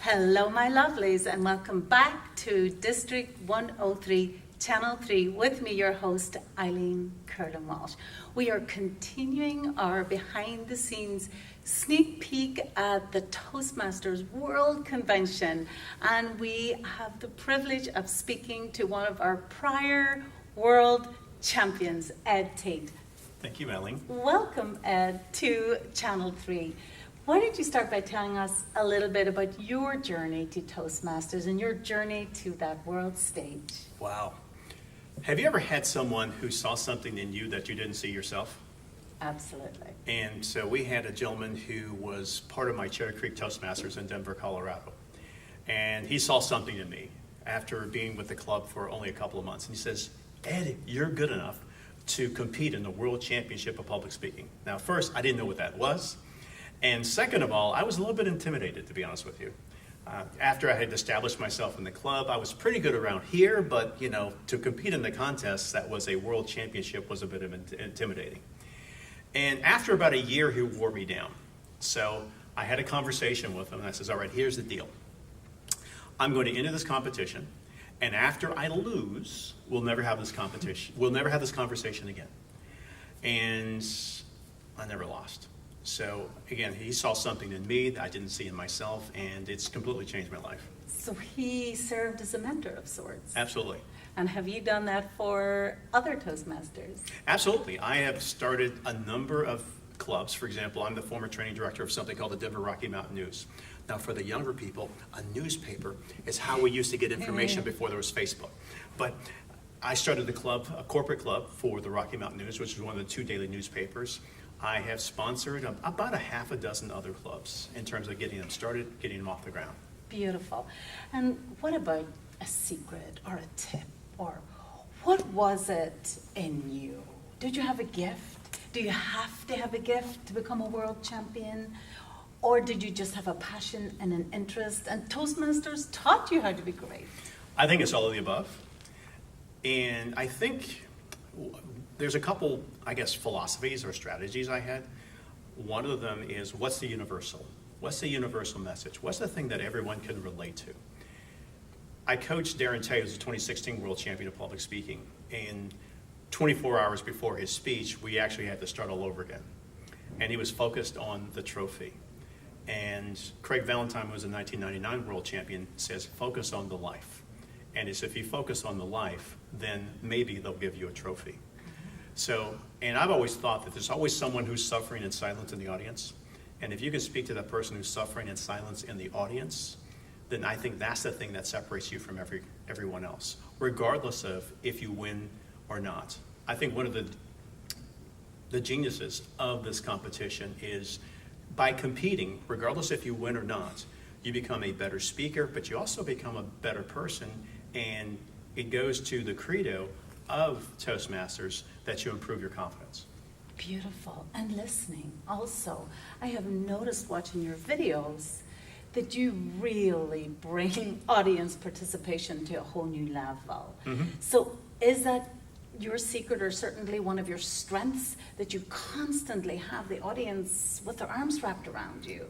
Hello, my lovelies, and welcome back to District 103, Channel 3, with me, your host, Eileen Kerlin Walsh. We are continuing our behind-the-scenes sneak peek at the Toastmasters World Convention, and we have the privilege of speaking to one of our prior world champions, Tate. Thank you, Eileen. Welcome, Ed, to Channel 3. Why don't you start by telling us a little bit about your journey to Toastmasters and your journey to that world stage? Wow. Have you ever had someone who saw something in you that you didn't see yourself? Absolutely. And so we had a gentleman who was part of my Cherry Creek Toastmasters in Denver, Colorado. And he saw something in me after being with the club for only a couple of months. And he says, Ed, you're good enough to compete in the World Championship of Public Speaking. Now, first, I didn't know what that was. And second of all, I was a little bit intimidated, to be honest with you. After I had established myself in the club, I was pretty good around here, but you know, to compete in the contest that was a world championship was a bit of intimidating. And after about a year, he wore me down. So I had a conversation with him, and I says, all right, here's the deal. I'm going to enter this competition, and after I lose, we'll never have this competition. We'll never have this conversation again. And I never lost. So again, he saw something in me that I didn't see in myself, and it's completely changed my life. So he served as a mentor of sorts. Absolutely. And have you done that for other Toastmasters? Absolutely. I have started a number of clubs. For example, I'm the former training director of something called the Denver Rocky Mountain News. Now, for the younger people, a newspaper is how we used to get information before there was Facebook. But I started the club, a corporate club for the Rocky Mountain News, which is one of the 2 daily newspapers. I have sponsored about a half a dozen other clubs in terms of getting them started, getting them off the ground. Beautiful. And what about a secret or a tip? Or what was it in you? Did you have a gift? Do you have to have a gift to become a world champion? Or did you just have a passion and an interest, and Toastmasters taught you how to be great? I think it's all of the above. And I think there's a couple, I guess, philosophies or strategies I had. One of them is, what's the universal? What's the universal message? What's the thing that everyone can relate to? I coached Tate, who's the 2016 World Champion of Public Speaking, and 24 hours before his speech, we actually had to start all over again. And he was focused on the trophy. And Craig Valentine, who was a 1999 World Champion, says, focus on the life. And it's if you focus on the life, then maybe they'll give you a trophy. So, and I've always thought that there's always someone who's suffering in silence in the audience. And if you can speak to that person who's suffering in silence in the audience, then I think that's the thing that separates you from everyone else, regardless of if you win or not. I think one of the geniuses of this competition is by competing, regardless if you win or not, you become a better speaker, but you also become a better person, and it goes to the credo of Toastmasters that you improve your confidence. Beautiful. And listening also. I have noticed watching your videos that you really bring audience participation to a whole new level. Mm-hmm. So is that your secret, or certainly one of your strengths, that you constantly have the audience with their arms wrapped around you?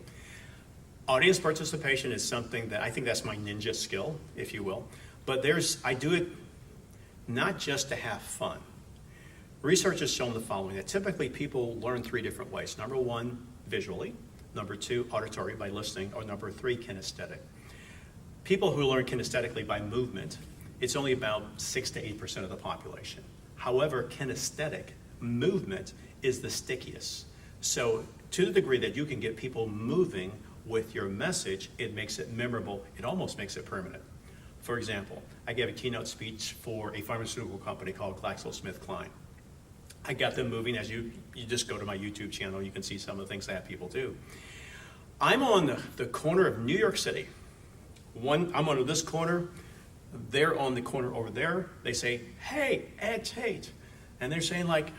Audience participation is something that I think that's my ninja skill, if you will. But I do it not just to have fun. Research has shown the following, that typically people learn 3 different ways. Number 1, visually. Number 2, auditory, by listening. Or number 3, kinesthetic. People who learn kinesthetically by movement, it's only about 6 to 8% of the population. However, kinesthetic movement is the stickiest. So to the degree that you can get people moving with your message, it makes it memorable. It almost makes it permanent. For example, I gave a keynote speech for a pharmaceutical company called GlaxoSmithKline. I got them moving. As you just go to my YouTube channel, you can see some of the things that people do. I'm on the corner of New York City. I'm on this corner. They're on the corner over there. They say, hey, Tate. And they're saying, like,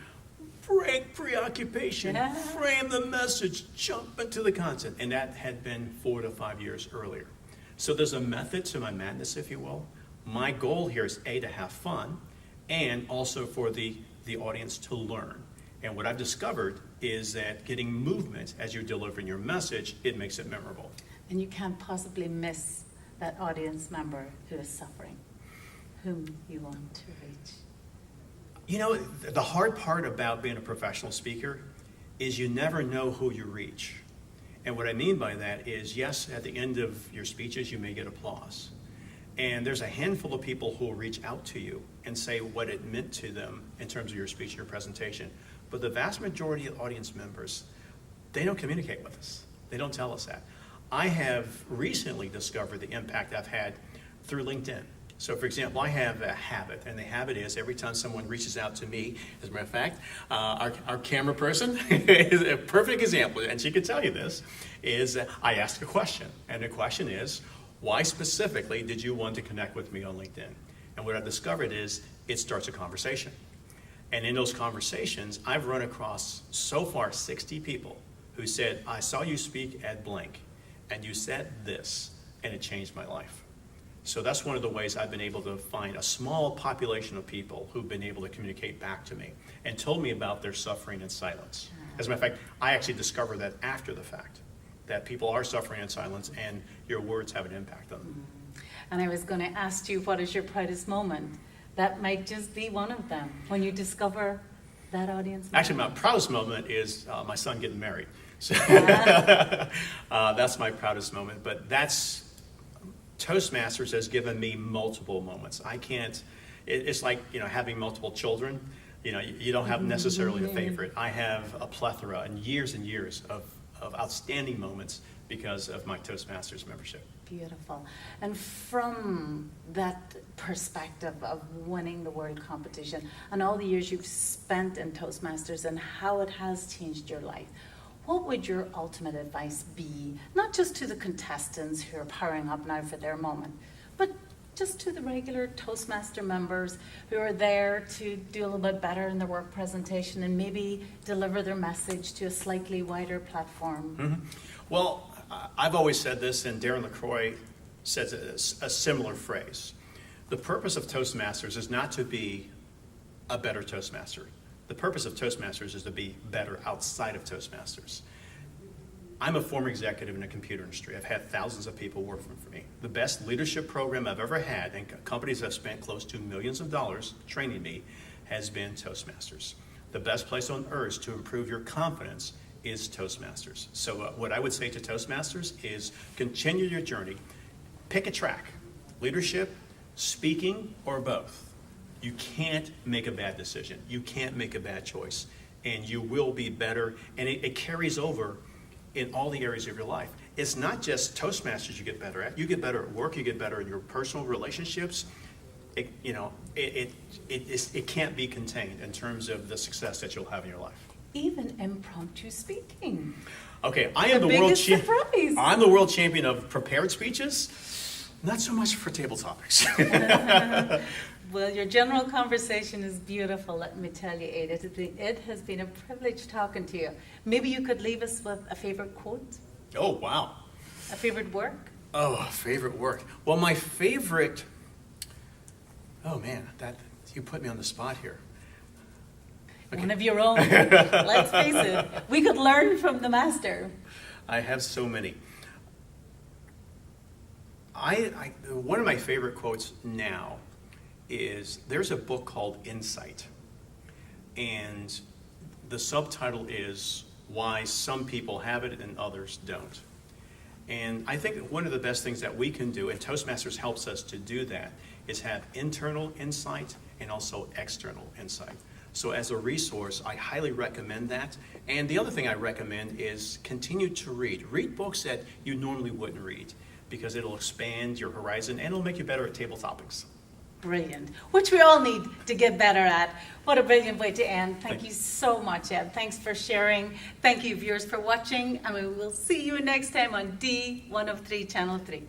break preoccupation, frame the message, jump into the content. And that had been 4 to 5 years earlier. So there's a method to my madness, if you will. My goal here is to have fun, and also for the audience to learn. And what I've discovered is that getting movement as you're delivering your message, it makes it memorable. and you can't possibly miss that audience member who is suffering, whom you want to reach. You know, the hard part about being a professional speaker is you never know who you reach. And what I mean by that is, yes, at the end of your speeches, you may get applause. And there's a handful of people who will reach out to you and say what it meant to them in terms of your speech and your presentation. But the vast majority of audience members, they don't communicate with us. They don't tell us that. I have recently discovered the impact I've had through LinkedIn. So, for example, I have a habit, and the habit is every time someone reaches out to me, as a matter of fact, our camera person is a perfect example, and she can tell you this, is I ask a question, and the question is, why specifically did you want to connect with me on LinkedIn? And what I've discovered is it starts a conversation. And in those conversations, I've run across so far 60 people who said, I saw you speak at blank, and you said this, and it changed my life. So that's one of the ways I've been able to find a small population of people who've been able to communicate back to me and told me about their suffering in silence. As a matter of fact, I actually discovered that after the fact, that people are suffering in silence and your words have an impact on them. And I was going to ask you, what is your proudest moment? That might just be one of them, when you discover that audience member. Actually, my proudest moment is my son getting married. So that's my proudest moment, but Toastmasters has given me multiple moments. I can't, it's like, having multiple children. You don't have necessarily a favorite. I have a plethora and years of outstanding moments because of my Toastmasters membership. Beautiful. And from that perspective of winning the world competition and all the years you've spent in Toastmasters and how it has changed your life, what would your ultimate advice be, not just to the contestants who are powering up now for their moment, but just to the regular Toastmaster members who are there to do a little bit better in their work presentation and maybe deliver their message to a slightly wider platform? Mm-hmm. Well, I've always said this, and Darren LaCroix says a similar phrase. The purpose of Toastmasters is not to be a better Toastmaster. The purpose of Toastmasters is to be better outside of Toastmasters. I'm a former executive in the computer industry. I've had thousands of people working for me. The best leadership program I've ever had, and companies have spent close to millions of dollars training me, has been Toastmasters. The best place on earth to improve your confidence is Toastmasters. So what I would say to Toastmasters is continue your journey. Pick a track, leadership, speaking, or both. You can't make a bad decision. You can't make a bad choice. And you will be better. And it carries over in all the areas of your life. It's not just Toastmasters you get better at. You get better at work. You get better in your personal relationships. It can't be contained in terms of the success that you'll have in your life. Even impromptu speaking. Okay, I'm the world champion of prepared speeches. Not so much for table topics. Well, your general conversation is beautiful, let me tell you, Tate. It has been a privilege talking to you. Maybe you could leave us with a favorite quote? Oh, wow. A favorite work? Oh, a favorite work. Well, my favorite, oh man, you put me on the spot here. Okay. One of your own. Let's face it, we could learn from the master. I have so many. One of my favorite quotes now is, there's a book called Insight, and the subtitle is Why Some People Have It and Others Don't. And I think that one of the best things that we can do, and Toastmasters helps us to do that, is have internal insight and also external insight. So as a resource, I highly recommend that. And the other thing I recommend is continue to read. Read books that you normally wouldn't read, because it'll expand your horizon and it'll make you better at table topics. Brilliant, which we all need to get better at. What a brilliant way to end. Thank you so much, Ed. Thanks for sharing. Thank you, viewers, for watching, and we will see you next time on D103 Channel 3.